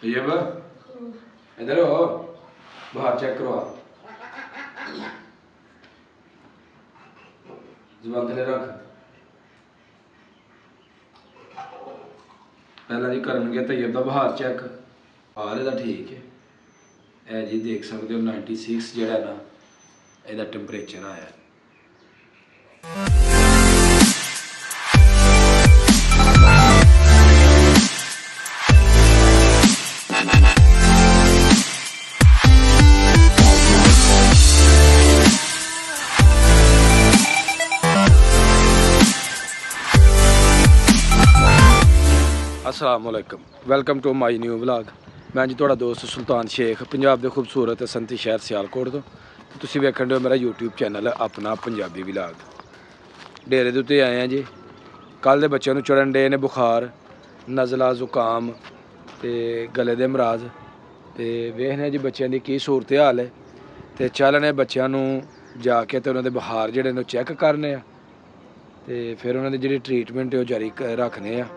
ये इधर हो, बाहर चेक करवा, जुबान थले रख। पहला जी करनगे तैयब दा बाहर चेक, बाहर इहदा ठीक है। ए जी देख सकते हो 96 जिहड़ा ना इहदा टैंपरेचर आया। अस्सलामुअलैकुम, welcome to my new vlog. मैं जी तुहाड़ा दोस्त सुल्तान शेख, पंजाब के खूबसूरत संती शहर सियालकोट तो तुसीं वेखण दे मेरा यूट्यूब चैनल अपना पंजाबी व्लॉग। डेरे दे उत्ते आए हैं जी। कल दे बच्चों नूं चढ़न डे ने बुखार, नज़ला, जुकाम ते गले दे मराज। ते वेखने जी बच्चों की की सूरत हाल है। ते चलने बच्चों नूं जाके ते उन्हां दे बुखार जिहड़े ने चैक करने आ ते फिर उन्हां दी जिहड़ी ट्रीटमेंट है जारी रखने आ।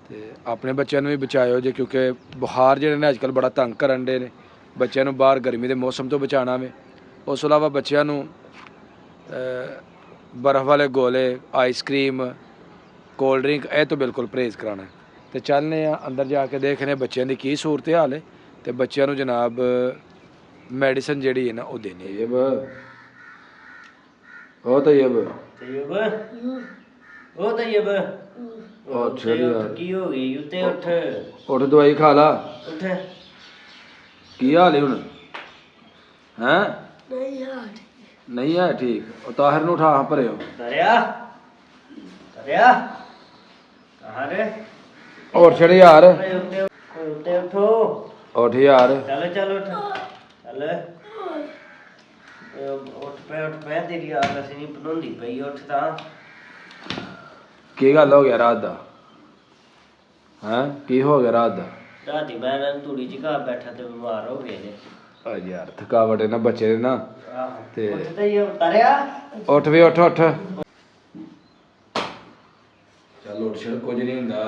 ते अपने बच्चों भी बचाओ जे, क्योंकि बुखार जिहड़े ने अजकल बड़ा तंग करन दे ने। बच्चों नूं बाहर गर्मी के मौसम तो बचाना वे। उस अलावा बच्चों नूं बर्फ़ वाले गोले, आइसक्रीम, कोल्ड ड्रिंक ए तो बिल्कुल परहेज़ कराना है। तो चलने अंदर जाके देखने बच्चों की की सूरत हाल है। तो बच्चों नूं जनाब मेडिसिन जिहड़ी है ना वो देनी है। ओ तैयब उठ दवाई खा ला। की हाल है हुण? हैं नहीं है ठीक। ताहिर नूं उठा भरे और छड़े यार, उठ यार। की गल हो गया रात दा? हैं की हो गया रात दा? राती मैं तूड़ी च घर बैठा ते बीमार हो गए ने। यार थकावट है ना बच्चे ने ना। ते उठ भी उठ उठ चल उठ छड़, कुछ नहीं हुंदा।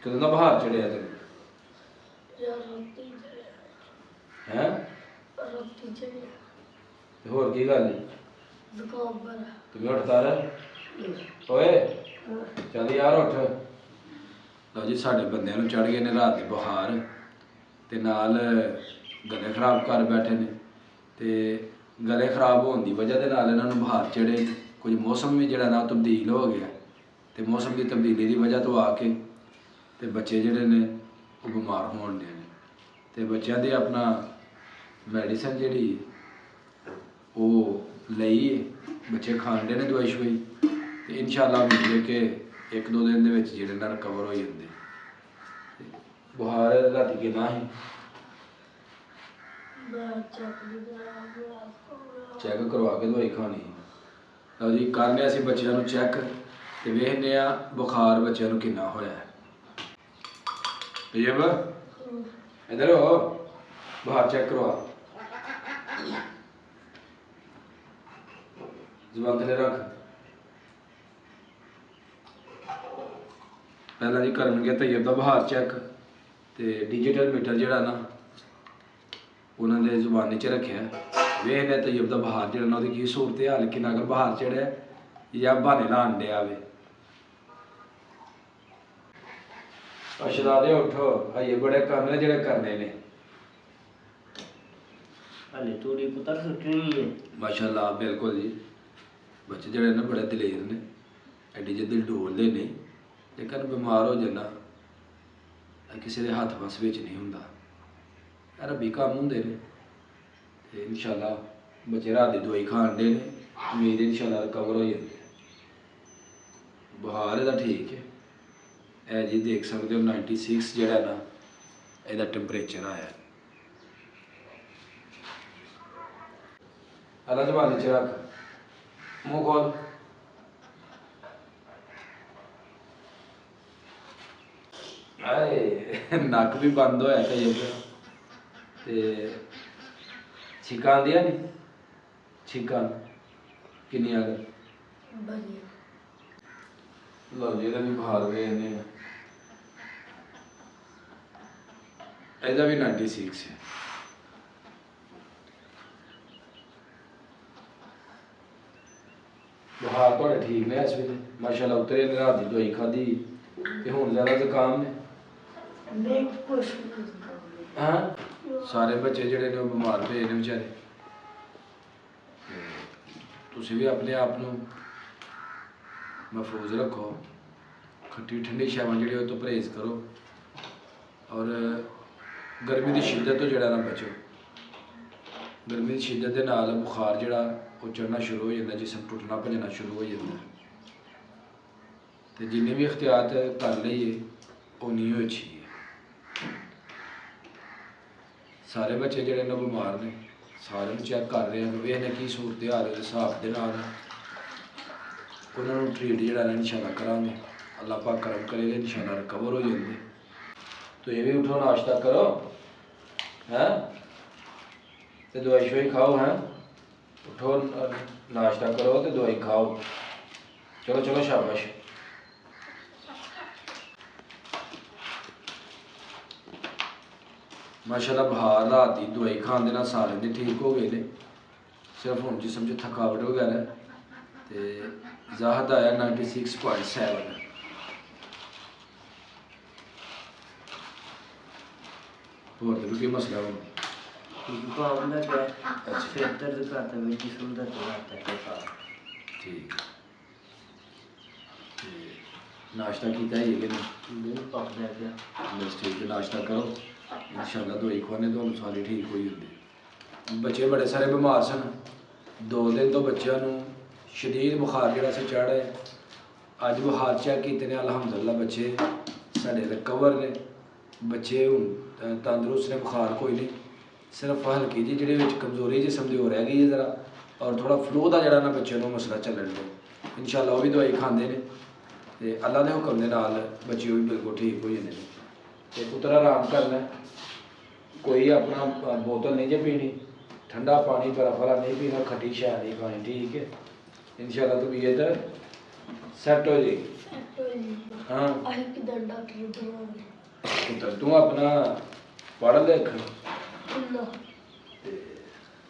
कदों दा बाहर चढ़िया तेरे? हैं होर की गल तुम्हें उठता रह ओए, चल यार उठ। लो जी साढ़े बंदियां नूं चढ़ गए ने रात दे बुखार ते नाल गले खराब कर बैठे ने। ते गले खराब होने की वजह के नाल इन्हां नूं बुखार चढ़े। कुछ मौसम भी जिहड़ा ना तब्दील हो गया ते मौसम की तब्दीली की वजह तो आके ते बच्चे जिहड़े ने वो बीमार होण दे ने। ते बच्चों की अपना मैडिसन जिहड़ी वो लई है, बच्चे खाण दे ने दवाई शवाई। ते इंशाअल्लाह उम्मीद है कि एक दो दिन दे विच जिहड़े ना रिकवर हो जांदे। बुखार राती किन्ना ही चैक करवा के दवाई खानी। लो जी करने असीं बच्चों नूं चैक ते वेखने आ बुखार बच्चों नूं किन्ना होया है। तैयब इधर हो, बाहर चेक करवा, जुबान थले रख। पहला जी करनगे तैयब दा बाहर चेक ते डिजिटल मीटर जिहड़ा ना उन्होंने जुबानी च रखे। वेखने तैयब दा बाहर जिहड़ा ना की सूरत हाल, किन्ना अगर बाहर चढ़िया या बहाने लान दिया वे। शहजादे उठो, अजे बड़े कम ने जिहड़े करने ने। माशाअल्लाह बिल्कुल जी, बच्चे जिहड़े ने बड़े दलेर ने, एड्डी जल्दी डोलदे नहीं। लेकिन बीमार हो जाना किसी के हत्थ बस बिच नहीं हुंदा, रब्बी कम्म हुंदे ने। ते इंशाअल्लाह बच्चे रात दी दवाई खाण दे ने, उम्मीद है इंशाअल्लाह रिकवर हो जांदे। बुखार इहदा ठीक है। ए जी देख सकते हो 96 जिहड़ा ना इहदा टैंपरेचर आया। अला जबानी च रख, मुँह खोल। नक भी बंद होया तैयब ते छिक्कां आंदियां नहीं? छिक्कां किन्नियां लो जी इहदा भी बुखार वेखने। ਇਹਦਾ ਵੀ 96 ਹੈ। ਬੁਖਾਰ ਤੁਹਾਡੇ ਠੀਕ ਨੇ ਇਸ ਵੇਲੇ ਮਾਸ਼ਾਅੱਲਾ ਉਤਰੇ ਨੇ, ਰਾਤ ਦੀ ਦਵਾਈ ਖਾਧੀ ਤੇ ਹੁਣ ਜ਼ਿਆਦਾ ਜ਼ੁਕਾਮ ਨੇ। ਨਹੀਂ ਕੁਛ ਨਹੀਂ। ਹਾਂ ਸਾਰੇ ਬੱਚੇ ਜਿਹੜੇ ਨੇ ਉਹ ਬਿਮਾਰ ਪਏ ਨੇ ਵਿਚਾਰੇ। ਤੇ ਤੁਸੀਂ ਵੀ ਆਪਣੇ ਆਪ ਨੂੰ ਮਹਿਫੂਜ਼ ਰੱਖੋ, ਖੱਟੀ ਠੰਡੀ ਸ਼ਾਵਾਂ ਜਿਹੜੀ ਉਹ ਤੋਂ ਪਰਹੇਜ਼ ਕਰੋ, ਔਰ ਗਰਮੀ ਦੀ ਸ਼ਿੱਦਤ ਤੋਂ ਜਿਹੜਾ ਨਾ ਬਚੋ। ਗਰਮੀ ਦੀ ਸ਼ਿੱਦਤ ਦੇ ਨਾਲ ਬੁਖਾਰ ਜਿਹੜਾ ਉਹ ਚੜ੍ਹਨਾ ਸ਼ੁਰੂ ਹੋ ਜਾਂਦਾ, ਜਿਸਮ ਟੁੱਟਣਾ ਭੱਜਣਾ ਸ਼ੁਰੂ ਹੋ ਜਾਂਦਾ। ਤੇ ਜਿੰਨੇ ਵੀ ਇਖਤਿਆਤ ਕਰ ਲਈਏ ਉਨੀ ਹੀ ਅੱਛੀ ਹੈ। ਸਾਰੇ ਬੱਚੇ ਜਿਹੜੇ ਨੇ ਬਿਮਾਰ ਨੇ, ਸਾਰਿਆਂ ਨੂੰ ਚੈੱਕ ਕਰ ਰਹੇ ਹਾਂ, ਵੇਖਦੇ ਕੀ ਸੂਰਤ ਹਾਲ ਦੇ ਹਿਸਾਬ ਦੇ ਨਾਲ ਉਹਨਾਂ ਨੂੰ ਟ੍ਰੀਟ ਜਿਹੜਾ ਨਾ ਇਨਸ਼ਾਅੱਲਾ ਕਰਾਂਗੇ। ਅੱਲਾਹ ਪਾਕ ਕਰਮ ਕਰੇਗਾ, ਇਨਸ਼ਾਅੱਲਾ ਰਿਕਵਰ ਹੋ ਜਾਂਦੇ। ਤੁਸੀਂ ਵੀ ਉਠੋ, ਨਾਸ਼ਤਾ ਕਰੋ ਹੈ ਤੇ ਦਵਾਈ ਸ਼ਵਾਈ ਖਾਓ। ਹੈ ਉਠੋ, ਨਾਸ਼ਤਾ ਕਰੋ ਤੇ ਦਵਾਈ ਖਾਓ। ਚਲੋ ਚਲੋ ਸ਼ਾਬਾਸ਼। ਮਾਸ਼ਾਅੱਲਾ ਬੁਖਾਰ ਰਾਤ ਦੀ ਦਵਾਈ ਖਾਣ ਦੇ ਨਾਲ ਸਾਰੇ ਦੇ ਠੀਕ ਹੋ ਗਏ ਨੇ। ਸਿਰਫ ਹੁਣ ਜਿਸਮ 'ਚ ਥਕਾਵਟ ਵਗੈਰਾ ਤੇ ਜ਼ਾਹਦ ਆਇਆ 96.7। ਹੋਰ ਤੇ ਕੋਈ ਮਸਲਾ ਹੋ? ਜ਼ੁਕਾਮ ਦਾ ਪਿਆ, ਸਿਰ ਦਰਦ ਕਰਦਾ ਵੇ, ਜਿਸਮ ਦਰਦ ਕਰਦਾ। ਠੀਕ। ਤੇ ਨਾਸ਼ਤਾ ਕੀਤਾ ਹੀ ਕਿ ਨਹੀਂ? ਮੈਨੂੰ ਪਕਦਾ ਪਿਆ। ਬਸ ਠੀਕ ਹੈ, ਨਾਸ਼ਤਾ ਕਰੋ ਇਨਸ਼ਾਅੱਲਾ ਦਵਾਈ ਖਵਾਨੇ ਤੁਹਾਨੂੰ ਸਾਰੇ ਠੀਕ ਹੋਈ ਹੁੰਦੇ। ਬੱਚੇ ਬੜੇ ਸਾਰੇ ਬਿਮਾਰ ਸਨ, 2 ਦਿਨ ਤੋਂ ਬੱਚਿਆਂ ਨੂੰ ਸ਼ਦੀਦ ਬੁਖਾਰ ਜਿਹੜਾ ਸੀ ਚੜ੍ਹ ਰਿਹਾ। ਅੱਜ ਬੁਖਾਰ ਚੈੱਕ ਕੀਤੇ ਨੇ, ਅਲਹਮਦੁਲਿਲਾ ਬੱਚੇ ਸਾਡੇ ਰਿਕਵਰ ਨੇ। ਬੱਚੇ ਹੁਣ ਤੰਦਰੁਸਤ ਨੇ, ਬੁਖਾਰ ਕੋਈ ਨਹੀਂ, ਸਿਰਫ ਹਲਕੀ ਜਿਹੀ ਜਿਹੜੇ ਵਿੱਚ ਕਮਜ਼ੋਰੀ ਜਿਸਮ ਦੀ ਹੋ ਰਹਿ ਗਈ ਹੈ ਜ਼ਰਾ, ਔਰ ਥੋੜ੍ਹਾ ਫਲੂ ਦਾ ਜਿਹੜਾ ਨਾ ਬੱਚਿਆਂ ਨੂੰ ਮਸਲਾ ਚੱਲਣ ਡਿਆ। ਇਨਸ਼ਾਅੱਲਾ ਉਹ ਵੀ ਦਵਾਈ ਖਾਂਦੇ ਨੇ ਤੇ ਅੱਲਾ ਦੇ ਹੁਕਮ ਦੇ ਨਾਲ ਬੱਚੇ ਉਹ ਵੀ ਬਿਲਕੁਲ ਠੀਕ ਹੋ ਜਾਂਦੇ ਨੇ। ਤੇ ਪੁੱਤਰ ਆਰਾਮ ਕਰਨਾ, ਕੋਈ ਆਪਣਾ ਬੋਤਲ ਨਹੀਂ ਜੇ ਪੀਣੀ, ਠੰਡਾ ਪਾਣੀ ਬਰਫ ਵਾਲਾ ਨਹੀਂ ਪੀਣਾ, ਖੱਟੀ ਸ਼ਾਇ ਨਹੀਂ ਖਾਣੀ, ਠੀਕ ਹੈ। ਇਨਸ਼ਾਅੱਲਾ ਤਬੀਅਤ ਸੈੱਟ ਹੋ ਜਾਏਗੀ। ਹਾਂ ਅਸੀਂ ਕਿਦਾਂ ਡਾਕਟਰ ਬਣਾਉਂਗੇ? ਪੁੱਤਰ ਤੂੰ ਆਪਣਾ ਪੜ੍ਹ ਲਿਖ ਕਿੰਨਾ ਤੇ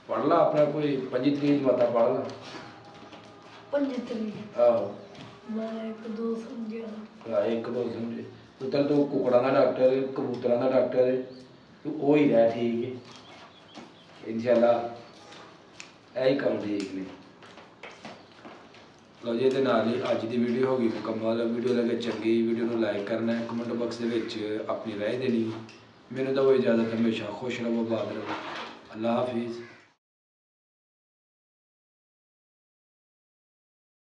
ਪੜ੍ਹ ਲਾ, ਆਪਣਾ ਕੋਈ 25 30 ਜਮਾਤਾਂ ਪੜ੍ਹ ਲਾ। 25 ਆਹੋ ਮੈਂ 1 2 ਸਮਝਿਆ। 1 2 ਸਮਝੇ। ਪੁੱਤਰ ਤੂੰ ਕੁਕੜਾਂ ਦਾ ਡਾਕਟਰ, ਕਬੂਤਰਾਂ ਦਾ ਡਾਕਟਰ, ਤੂੰ ਉਹ ਹੀ ਰਹਿ, ਠੀਕ ਹੈ। ਇਨਸ਼ਾਅੱਲਾ ਇਹੀ ਕੰਮ ਠੀਕ ਨੇ। ਲਓ ਜੀ, ਇਹਦੇ ਨਾਲ ਹੀ ਅੱਜ ਦੀ ਵੀਡੀਓ ਹੋ ਗਈ ਮੁਕੰਮਲ। ਵੀਡੀਓ ਲੱਗੇ ਚੰਗੀ, ਵੀਡੀਓ ਨੂੰ ਲਾਈਕ ਕਰਨਾ, ਕਮੈਂਟ ਬਾਕਸ ਦੇ ਵਿੱਚ ਆਪਣੀ ਰਾਏ ਦੇਣੀ। ਮੈਨੂੰ ਤਾਂ ਉਹ ਇਜਾਜ਼ਤ, ਹਮੇਸ਼ਾ ਖੁਸ਼ ਰਹੋ, ਆਬਾਦ ਰਹੋ। ਅੱਲਾ ਹਾਫਿਜ਼।